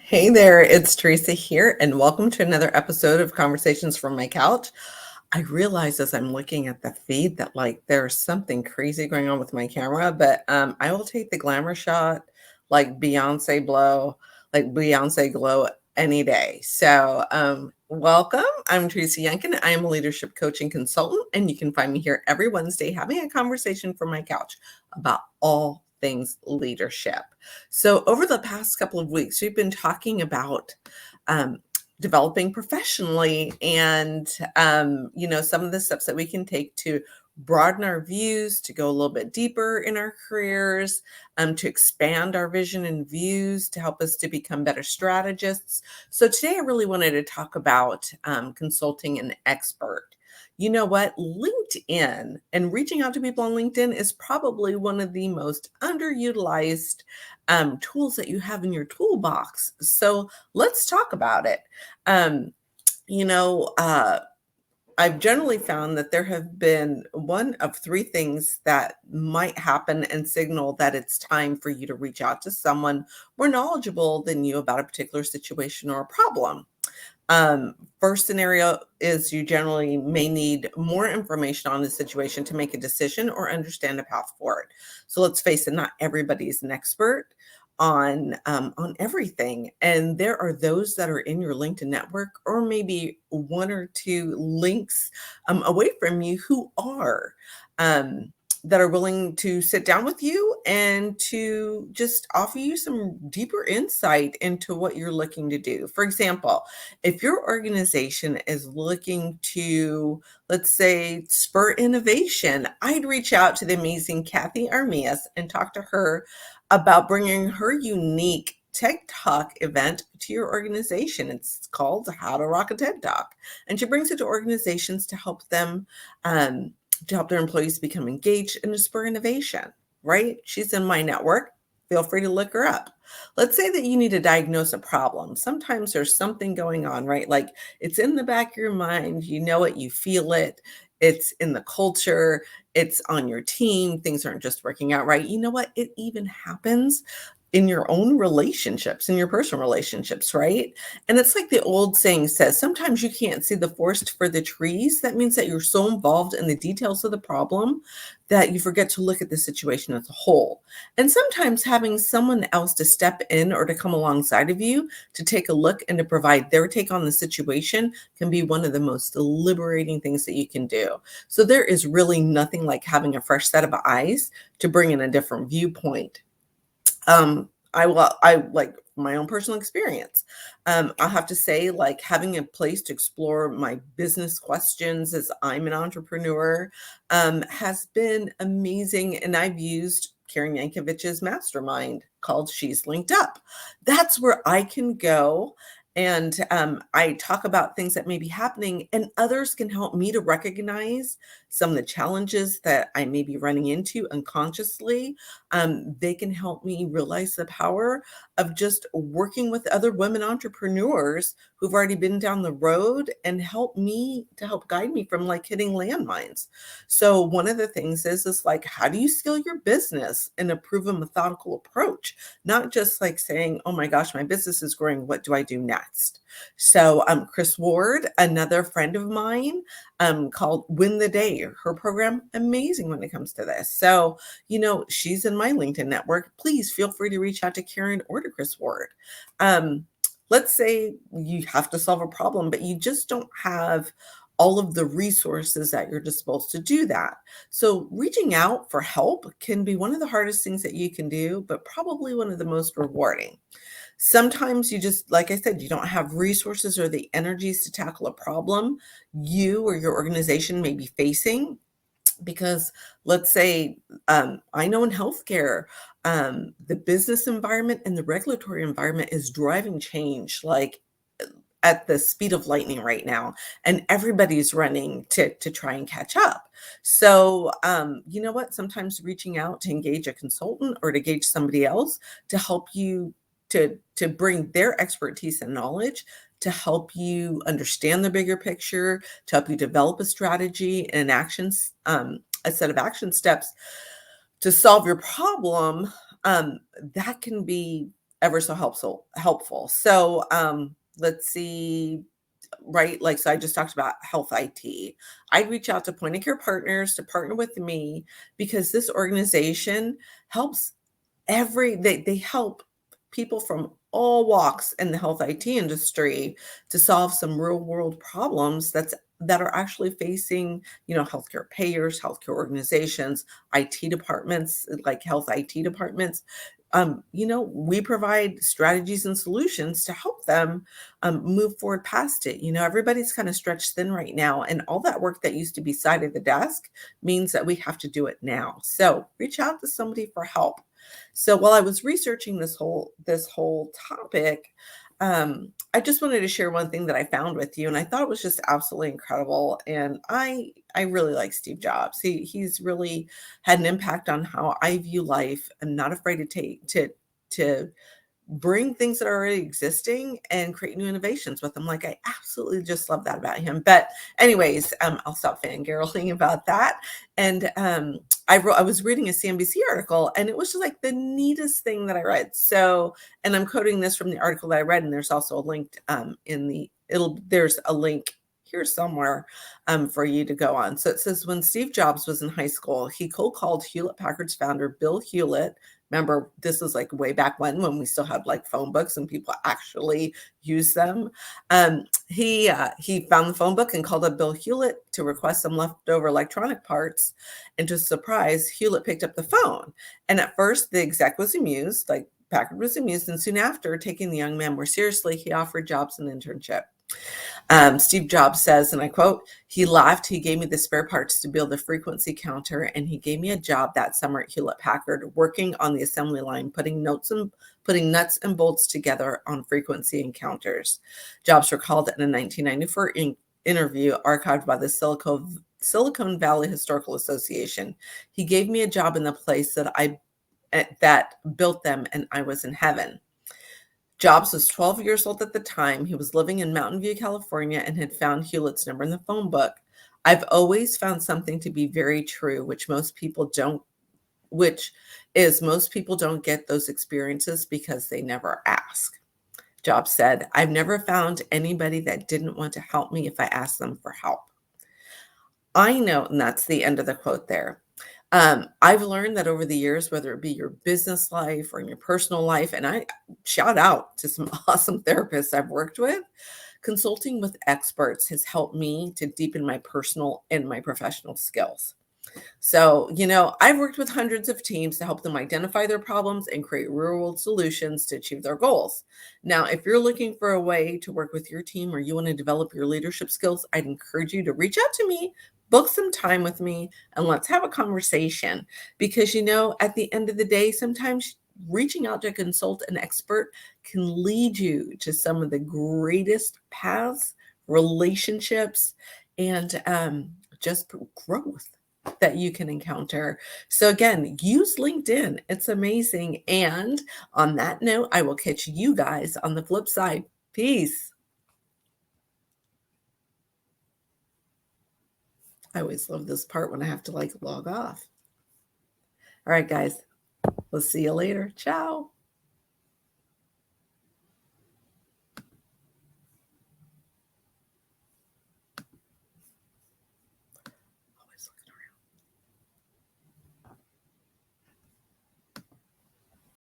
Hey there, it's Teresa here, and welcome to another episode of Conversations from My Couch. I realize as I'm looking at the feed that there's something crazy going on with my camera, but I will take the glamour shot like Beyonce glow any day. So welcome. I'm Teresa Youngkin. I am a leadership coaching consultant, and you can find me here every Wednesday having a conversation from my couch about all things leadership. So, over the past couple of weeks, we've been talking about um, developing professionally and, some of the steps that we can take to broaden our views, to go a little bit deeper in our careers, to expand our vision and views, to help us to become better strategists. So, today I really wanted to talk about consulting an expert. You know what? LinkedIn and reaching out to people on LinkedIn is probably one of the most underutilized tools that you have in your toolbox. So let's talk about it. Um, you know, uh, I've generally found that there have been one of three things that might happen and signal that it's time for you to reach out to someone more knowledgeable than you about a particular situation or a problem. Um, First scenario is you generally may need more information on the situation to make a decision or understand a path forward. So let's face it, not everybody is an expert on everything, and there are those that are in your LinkedIn network, or maybe one or two links away from you who are. Um, that are willing to sit down with you and to just offer you some deeper insight into what you're looking to do. For example, if your organization is looking to, let's say, spur innovation, I'd reach out to the amazing Kathy Armias and talk to her about bringing her unique TED Talk event to your organization. It's called How to Rock a TED Talk. And she brings it to organizations um, to help their employees become engaged and to spur innovation, right? She's in my network. Feel free to look her up. Let's say that you need to diagnose a problem. Sometimes there's something going on, right? Like it's in the back of your mind, you know it, you feel it, it's in the culture, it's on your team, things aren't just working out right. You know what? It even happens in your own relationships, in your personal relationships, right? And it's like the old saying says, sometimes you can't see the forest for the trees. That means that you're so involved in the details of the problem that you forget to look at the situation as a whole. And sometimes having someone else to step in or to come alongside of you to take a look and to provide their take on the situation can be one of the most liberating things that you can do. So there is really nothing like having a fresh set of eyes to bring in a different viewpoint. I like my own personal experience. I have to say, like having a place to explore my business questions as I'm an entrepreneur has been amazing. And I've used Karen Yankovic's mastermind called She's Linked Up. That's where I can go. And I talk about things that may be happening, and others can help me to recognize some of the challenges that I may be running into unconsciously. They can help me realize the power of just working with other women entrepreneurs who've already been down the road and help me to help guide me from like hitting landmines. So one of the things is like, how do you scale your business and approve a methodical approach? Not just like saying, oh my gosh, my business is growing. What do I do next? So Chris Ward, another friend of mine, called Win the Day. Her program, amazing when it comes to this. So she's in my LinkedIn network. Please feel free to reach out to Karen or to Chris Ward. Um, let's say you have to solve a problem, but you just don't have all of the resources at your disposal to do that. So reaching out for help can be one of the hardest things that you can do, but probably one of the most rewarding. Sometimes you just, like I said, you don't have resources or the energies to tackle a problem you or your organization may be facing because let's say I know in healthcare the business environment and the regulatory environment is driving change like at the speed of lightning right now, and everybody's running to try and catch up. So you know what, sometimes reaching out to engage a consultant or to engage somebody else to help you to bring their expertise and knowledge to help you understand the bigger picture, to help you develop a strategy and a set of action steps to solve your problem, that can be ever so helpful. So let's see, right? Like, so I just talked about health IT. I'd reach out to point of care partners to partner with me because this organization helps they help people from all walks in the health IT industry to solve some real world problems that are actually facing, healthcare payers, healthcare organizations, IT departments, like health IT departments. We provide strategies and solutions to help them move forward past it. Everybody's kind of stretched thin right now, and all that work that used to be side of the desk means that we have to do it now. So reach out to somebody for help. So while I was researching this whole topic, I just wanted to share one thing that I found with you, and I thought it was just absolutely incredible. And I really like Steve Jobs. He's really had an impact on how I view life. I'm not afraid to take to bring things that are already existing and create new innovations with them. Like, I absolutely just love that about him. But anyways, I'll stop fangirling about that. And I was reading a CNBC article, and it was just like the neatest thing that I read. So, and I'm quoting this from the article that I read, and there's also a link there's a link here somewhere for you to go on. So it says, when Steve Jobs was in high school, he cold called Hewlett Packard's founder, Bill Hewlett. Remember, this was like way back when we still had like phone books and people actually use them. He found the phone book and called up Bill Hewlett to request some leftover electronic parts. And to his surprise, Hewlett picked up the phone. And at first, the exec was amused, like Packard was amused. And soon after, taking the young man more seriously, he offered Jobs an internship. Steve Jobs says, and I quote, "He laughed. He gave me the spare parts to build a frequency counter, and he gave me a job that summer at Hewlett Packard, working on the assembly line, putting nuts and bolts together on frequency encounters." Jobs recalled in a 1994 interview archived by the Silicon Valley Historical Association. "He gave me a job in the place that built them, and I was in heaven." Jobs was 12 years old at the time. He was living in Mountain View, California, and had found Hewlett's number in the phone book. "I've always found something to be very true, which most people don't get those experiences because they never ask." Jobs said, "I've never found anybody that didn't want to help me if I asked them for help." I know, and that's the end of the quote there. I've learned that over the years, whether it be your business life or in your personal life, and I shout out to some awesome therapists I've worked with, consulting with experts has helped me to deepen my personal and my professional skills. So, I've worked with hundreds of teams to help them identify their problems and create real world solutions to achieve their goals. Now, if you're looking for a way to work with your team or you want to develop your leadership skills, I'd encourage you to reach out to me, book some time with me, and let's have a conversation. Because, at the end of the day, sometimes reaching out to consult an expert can lead you to some of the greatest paths, relationships, and just growth that you can encounter. So again, use LinkedIn. It's amazing. And on that note, I will catch you guys on the flip side. Peace. I always love this part when I have to log off. All right, guys. We'll see you later. Ciao.